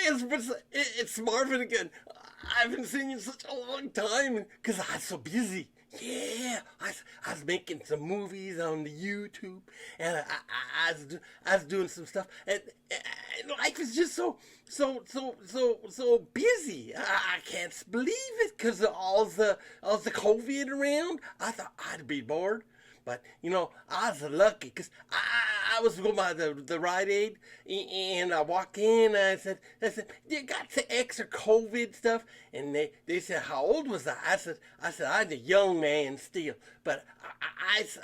It's Marvin again. I haven't seen you in such a long time because I was so busy. Yeah, I was making some movies on the YouTube, and I was doing some stuff, and life is just so busy. I can't believe it because of all the COVID around. I thought I'd be bored. But, I was lucky because I was going by the Rite Aid, and I walked in and I said, you got the extra COVID stuff? And they said, how old was I? I said, I'm a young man still, but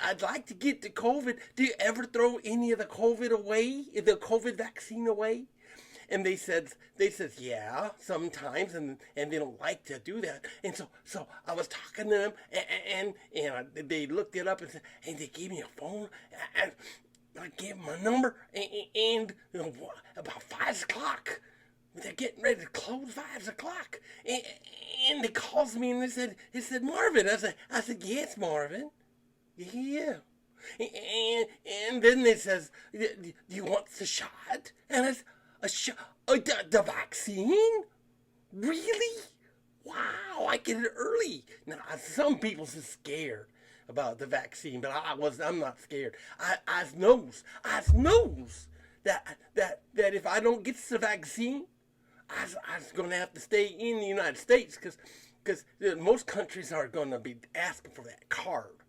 I'd like to get the COVID. Do you ever throw any of the COVID away, the COVID vaccine away? And they said, yeah, sometimes, and they don't like to do that. And so I was talking to them, and they looked it up and said, and they gave me a phone, and I gave them my number, and about 5 o'clock, they're getting ready to close 5 o'clock, and they calls me and they said, Marvin. I said, yes, Marvin, yeah. And then they says, do you want the shot? And I said, the vaccine? Really? Wow, I get it early. Now, some people are scared about the vaccine, but I'm not scared. I knows that if I don't get the vaccine, I was going to have to stay in the United States because most countries are going to be asking for that card.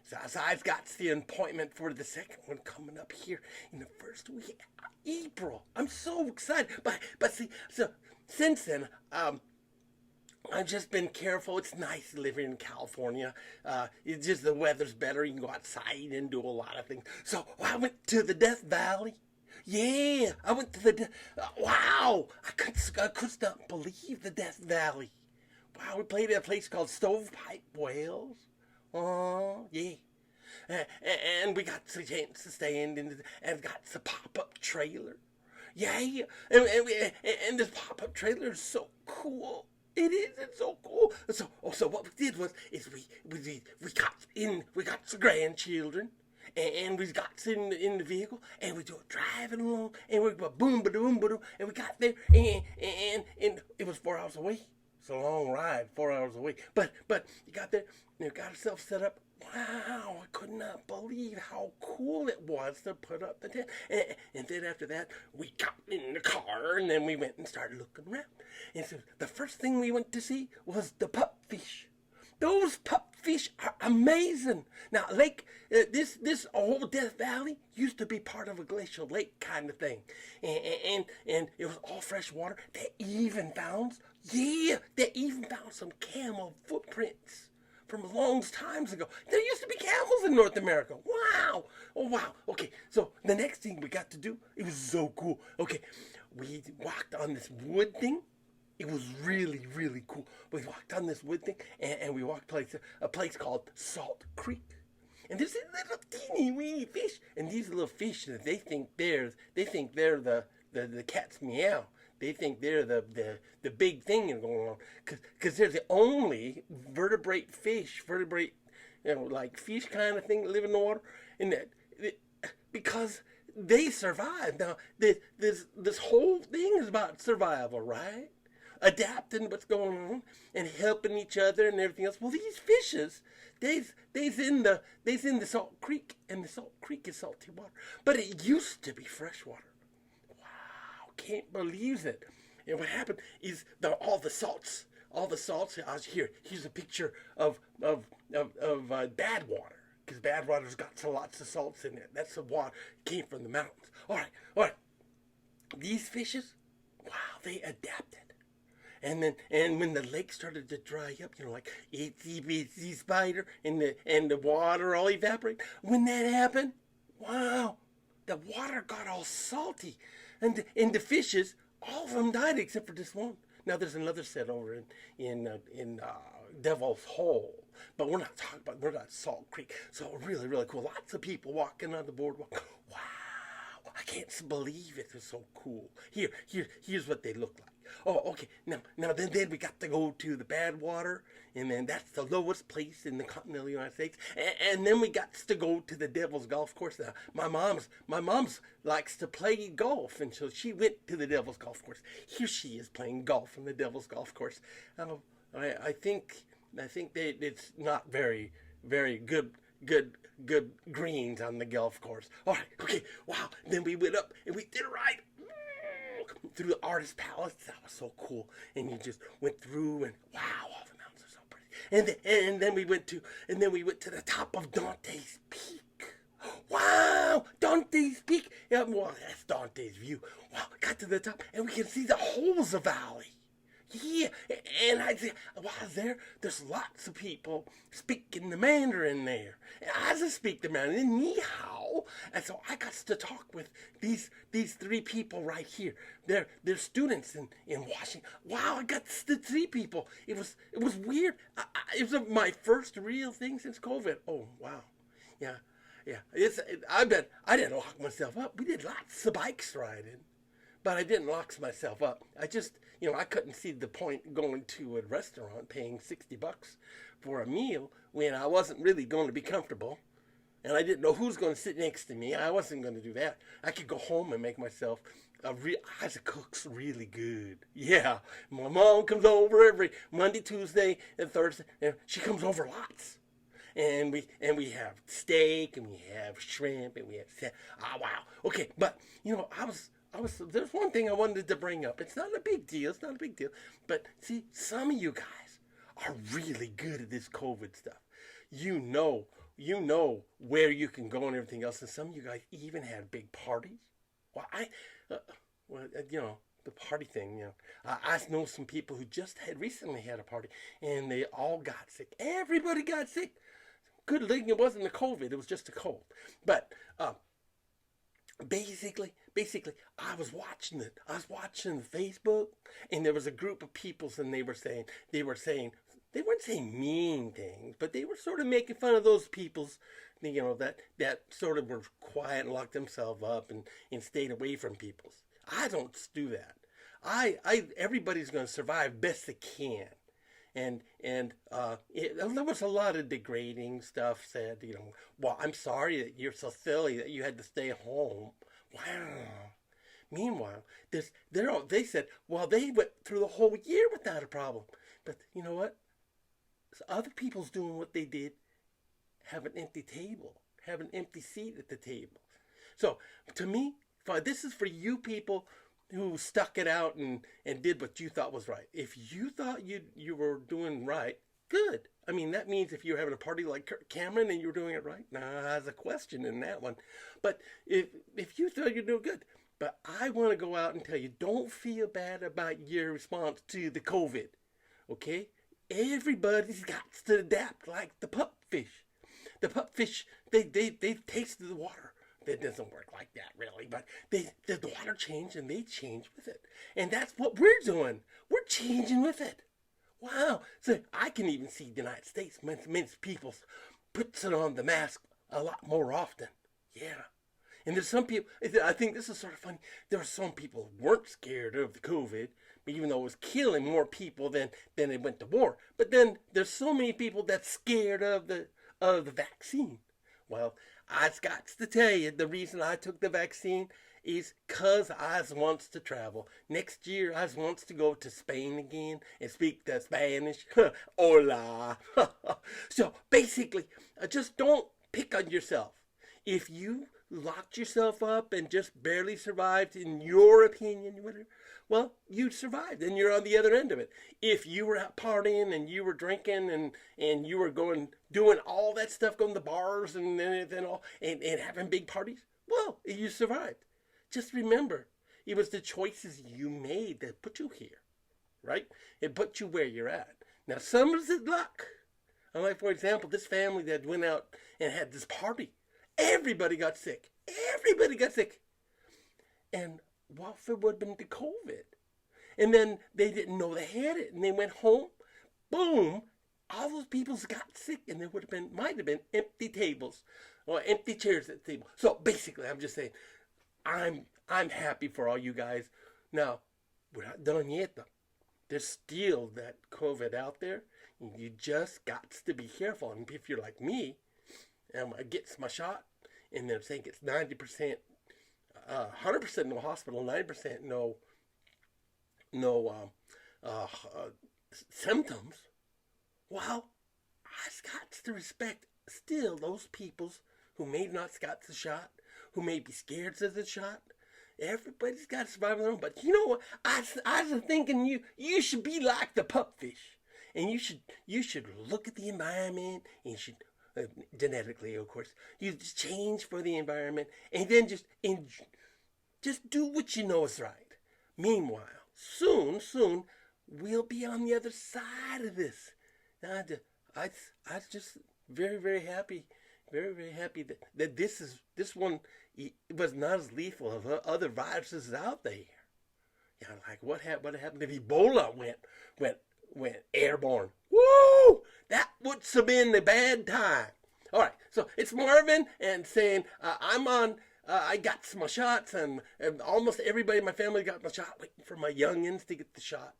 So I've got the appointment for the second one coming up here in the first week, April. I'm so excited. But see, so since then, I've just been careful. It's nice living in California. It's just the weather's better. You can go outside and do a lot of things. So I went to the Death Valley. Yeah, I went to the wow. I could not believe the Death Valley. Wow, we played at a place called Stovepipe Whales. Oh, yeah. And we got the chance to stand in and got the pop-up trailer. Yeah. And this pop-up trailer is so cool. It is. It's so cool. So what we did was we got the grandchildren, and we got in the vehicle, and we were driving along, and we were boom, ba-doom, ba-doom, and we got there, and it was 4 hours away. It's a long ride, 4 hours away. But you got there, you got yourself set up. Wow, I could not believe how cool it was to put up the tent. And then after that, we got in the car, and then we went and started looking around. And so the first thing we went to see was the pupfish. Those pupfish are amazing. Now, this whole Death Valley used to be part of a glacial lake kind of thing. And it was all fresh water. They even found some camel footprints from a long times ago. There used to be camels in North America. Wow. Oh, wow. Okay, so the next thing we got to do, it was so cool. Okay, we walked on this wood thing. It was really, really cool. We walked on this wood thing, and we walked a place called Salt Creek. And there's a little teeny weeny fish, and these little fish, they think they're the cat's meow. They think they're the big thing going on, because they're the only vertebrate fish, like fish kind of thing that live in the water, and because they survive. Now, this whole thing is about survival, right? Adapting what's going on and helping each other and everything else. Well, these fishes, they's in the Salt Creek, and the Salt Creek is salty water, but it used to be fresh water. Can't believe it. And what happened is all the salts. I was here. Here's a picture of Badwater, because Badwater's got lots of salts in it. That's the water came from the mountains. All right. These fishes, wow, they adapted. And when the lake started to dry up, like itsy bitsy spider, and the water all evaporate. When that happened, wow, the water got all salty. And the fishes, all of them died except for this one. Now there's another set over in Devil's Hole, but we're not talking about. We're not Salt Creek. So really, really cool. Lots of people walking on the boardwalk. Wow, I can't believe it. It was so cool. Here's what they look like. Oh, okay. Then we got to go to the Badwater, and then that's the lowest place in the continental United States. And then we got to go to the Devil's Golf Course. Now, my mom's likes to play golf, and so she went to the Devil's Golf Course. Here she is playing golf on the Devil's Golf Course. I think that it's not very good greens on the golf course. All right, okay, wow. Then we went up and we did a ride through the artist palace. That was so cool. And you just went through, and wow, all the mountains are so pretty. And then we went to the top of Dante's Peak. Wow, Dante's Peak. Yeah, well, that's Dante's view. Wow, got to the top, and we can see the whole of the valley. Yeah, and I said, wow, there's lots of people speaking the Mandarin there. And I just speak the Mandarin, ni hao. And so I got to talk with these three people right here. They're students in Washington. Wow, I got the three people. It was weird. It was my first real thing since COVID. Oh, wow. Yeah. I didn't lock myself up. We did lots of bikes riding. But I didn't lock myself up. I just, I couldn't see the point going to a restaurant paying $60 for a meal when I wasn't really going to be comfortable. And I didn't know who's going to sit next to me. I wasn't going to do that. I could go home and make myself I cook's really good. Yeah. My mom comes over every Monday, Tuesday, and Thursday. And she comes over lots. And we have steak, and we have shrimp, and we have wow. Okay, but there's one thing I wanted to bring up. It's not a big deal. But see, some of you guys are really good at this COVID stuff. You know where you can go and everything else. And some of you guys even had big parties. Well, the party thing, I know some people who just recently had a party, and they all got sick. Everybody got sick. Good thing it wasn't the COVID. It was just a cold. But basically, I was watching Facebook, and there was a group of people, and they weren't saying mean things, but they were sort of making fun of those peoples, that sort of were quiet and locked themselves up and stayed away from peoples. I don't do that. Everybody's going to survive best they can. And there was a lot of degrading stuff said, well, I'm sorry that you're so silly that you had to stay home. Wow. Meanwhile, they said, well, they went through the whole year without a problem. But you know what? Other people's doing what they did, have an empty table, have an empty seat at the table. So to me, this is for you people who stuck it out and did what you thought was right. If you thought you were doing right, good. I mean, that means if you're having a party like Cameron and you're doing it right, there's a question in that one. But if you thought you're doing good, but I want to go out and tell you, don't feel bad about your response to the COVID, okay? Everybody's got to adapt like the pupfish. The pupfish, they tasted the water. It doesn't work like that, really, but the water changed, and they changed with it. And that's what we're doing. We're changing with it. Wow. So I can even see the United States, many people puts it on the mask a lot more often. Yeah. And there's some people, I think this is sort of funny, there were some people who weren't scared of the COVID, but even though it was killing more people than they went to war. But then there's so many people that's scared of the vaccine. Well, I've got to tell you, the reason I took the vaccine is because I wants to travel. Next year, I wants to go to Spain again and speak the Spanish. Hola. So basically, just don't pick on yourself. If you locked yourself up and just barely survived, in your opinion, whatever, well, you survived and you're on the other end of it. If you were out partying and you were drinking and you were doing all that stuff, going to bars and all, and having big parties, well, you survived. Just remember, it was the choices you made that put you here, right? It put you where you're at. Now, some of it luck. Like, for example, this family that went out and had this party. Everybody got sick. And what if it would have been the COVID? And then they didn't know they had it, and they went home. Boom! All those people got sick, and there might have been empty tables or empty chairs at the table. So basically, I'm just saying, I'm happy for all you guys. Now, we're not done yet though. There's still that COVID out there. You just got to be careful. And if you're like me, and I get my shot, and they're saying it's 90%, 100% no hospital, 90% no symptoms. Well, I got to respect still those peoples who may not got the shot, who may be scared of the shot. Everybody's got to survive on their own. But you know what? I was thinking you should be like the pupfish, and you should look at the environment, and you should genetically, of course, you just change for the environment, and then just do what you know is right. Meanwhile, soon we'll be on the other side of this. I just very, very happy, very, very happy that this one was not as lethal as other viruses out there. You know, like what happened if Ebola went airborne? Woo! That would have been the bad time. All right, so it's Marvin and saying I'm on. I got my shots, and almost everybody in my family got my shot. Waiting for my youngins to get the shot.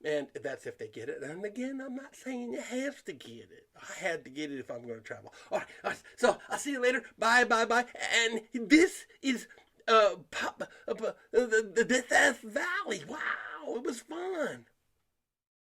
And that's if they get it. And again, I'm not saying you have to get it. I had to get it if I'm going to travel. All right. So I'll see you later. Bye. And this is the Death Valley. Wow, it was fun.